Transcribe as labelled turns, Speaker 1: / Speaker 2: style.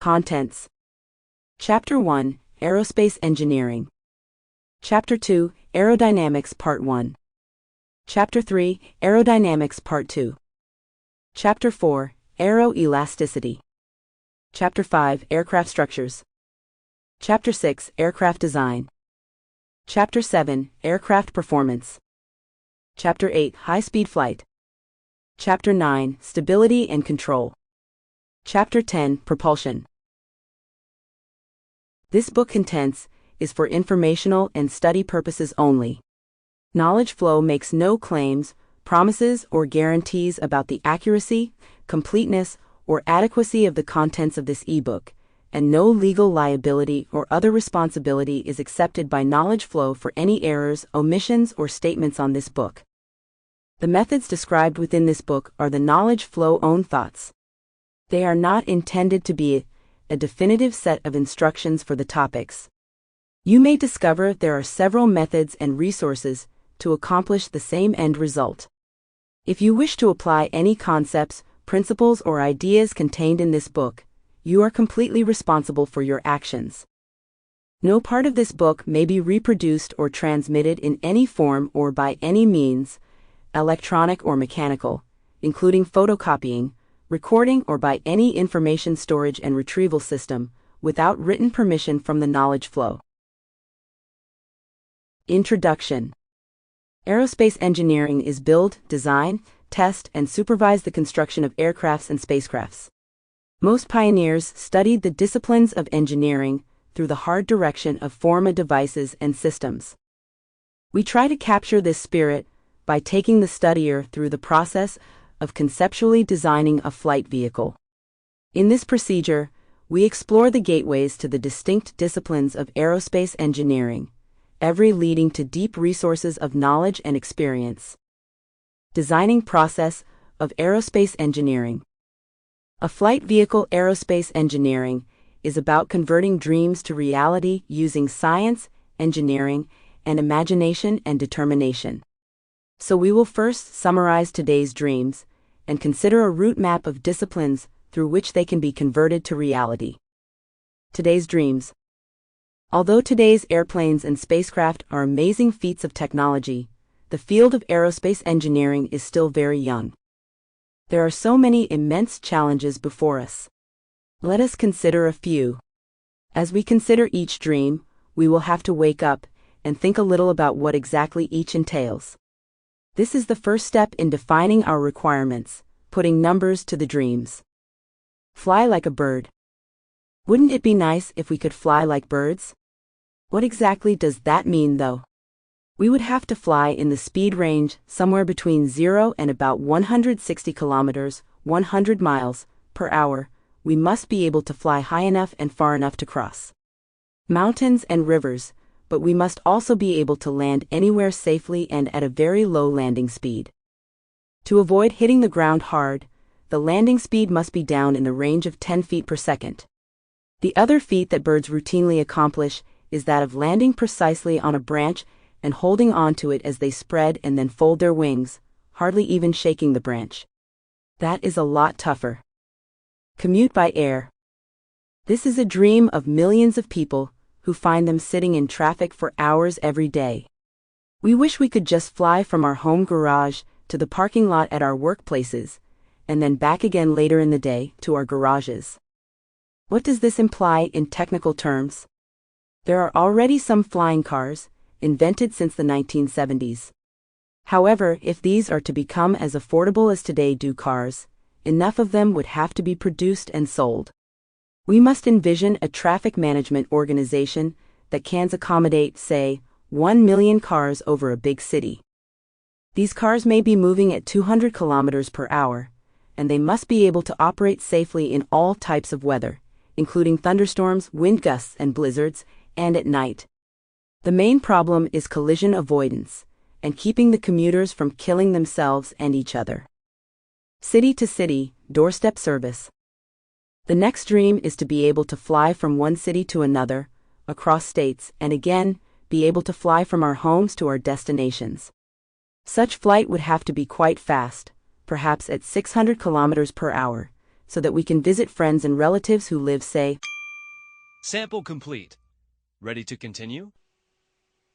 Speaker 1: Contents. Chapter 1, Aerospace Engineering. Chapter 2, Aerodynamics Part 1. Chapter 3, Aerodynamics Part 2. Chapter 4, Aeroelasticity. Chapter 5, Aircraft Structures. Chapter 6, Aircraft Design. Chapter 7, Aircraft Performance. Chapter 8, High-Speed Flight. Chapter 9, Stability and Control. Chapter 10, Propulsion. This book contents is for informational and study purposes only. Knowledge Flow makes no claims, promises, or guarantees about the accuracy, completeness, or adequacy of the contents of this ebook, and no legal liability or other responsibility is accepted by Knowledge Flow for any errors, omissions, or statements on this book. The methods described within this book are the Knowledge Flow own thoughts. They are not intended to be a definitive set of instructions for the topics. You may discover there are several methods and resources to accomplish the same end result. If you wish to apply any concepts, principles, or ideas contained in this book, you are completely responsible for your actions. No part of this book may be reproduced or transmitted in any form or by any means, electronic or mechanical, including photocopying, recording, or by any information storage and retrieval system, without written permission from the Knowledge Flow. Introduction. Aerospace engineering is build, design, test, and supervise the construction of aircrafts and spacecrafts. Most pioneers studied the disciplines of engineering through the hard direction of forma devices and systems. We try to capture this spirit by taking the studier through the process of conceptually designing a flight vehicle. In this procedure, we explore the gateways to the distinct disciplines of aerospace engineering, every leading to deep resources of knowledge and experience. Designing process of aerospace engineering. A flight vehicle. Aerospace engineering is about converting dreams to reality using science, engineering, and imagination and determination. So we will first summarize today's dreams and consider a route map of disciplines through which they can be converted to reality. Today's dreams. Although today's airplanes and spacecraft are amazing feats of technology, the field of aerospace engineering is still very young. There are so many immense challenges before us. Let us consider a few. As we consider each dream, we will have to wake up and think a little about what exactly each entails. This is the first step in defining our requirements, putting numbers to the dreams. Fly like a bird. Wouldn't it be nice if we could fly like birds? What exactly does that mean, though? We would have to fly in the speed range somewhere between 0 and about 160 kilometers, 100 miles, per hour. We must be able to fly high enough and far enough to cross mountains and rivers, but we must also be able to land anywhere safely and at a very low landing speed. To avoid hitting the ground hard, the landing speed must be down in the range of 10 feet per second. The other feat that birds routinely accomplish is that of landing precisely on a branch and holding on to it as they spread and then fold their wings, hardly even shaking the branch. That is a lot tougher. Commute by air. This is a dream of millions of people who find them sitting in traffic for hours every day. We wish we could just fly from our home garage to the parking lot at our workplaces, and then back again later in the day to our garages. What does this imply in technical terms? There are already some flying cars, invented since the 1970s. However, if these are to become as affordable as today do cars, enough of them would have to be produced and sold. We must envision a traffic management organization that can accommodate, say, 1 million cars over a big city. These cars may be moving at 200 kilometers per hour, and they must be able to operate safely in all types of weather, including thunderstorms, wind gusts, and blizzards, and at night. The main problem is collision avoidance, and keeping the commuters from killing themselves and each other. City to city, doorstep service. The next dream is to be able to fly from one city to another, across states, and again, be able to fly from our homes to our destinations. Such flight would have to be quite fast, perhaps at 600 kilometers per hour, so that we can visit friends and relatives who live, say.
Speaker 2: Sample complete. Ready to continue?